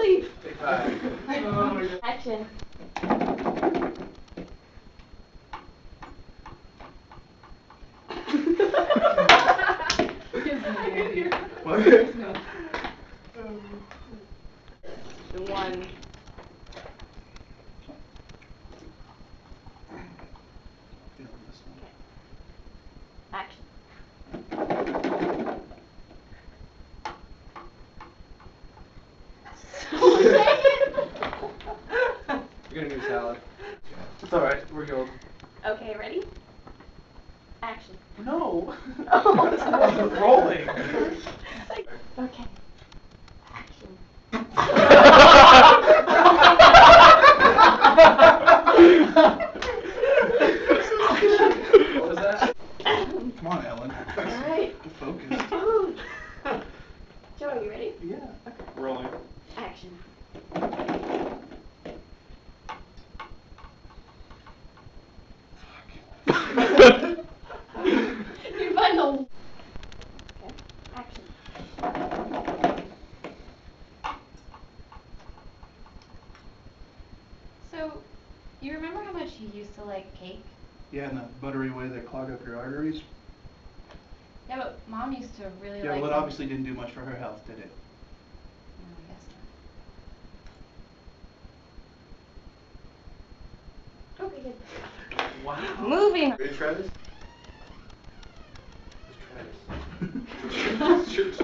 relief. Take 5. Oh my God. Action. What? The one. Action. You're gonna need salad. It's alright, we're healed. Okay, ready? Action. No! Oh. It's rolling! Okay. Action. What was that? Come on, Ellen. Alright. Focus. Joe, are you ready? Yeah. Okay. Rolling. Action. You find the. Okay. Action. So, you remember how much you used to like cake? Yeah, and the buttery way that clog up your arteries. Yeah, but Mom used to really Yeah, like well, it them. obviously didn't do much for her health, did it? No, I guess not. Okay, good. Wow. Moving. Ready to try this? Let's try this.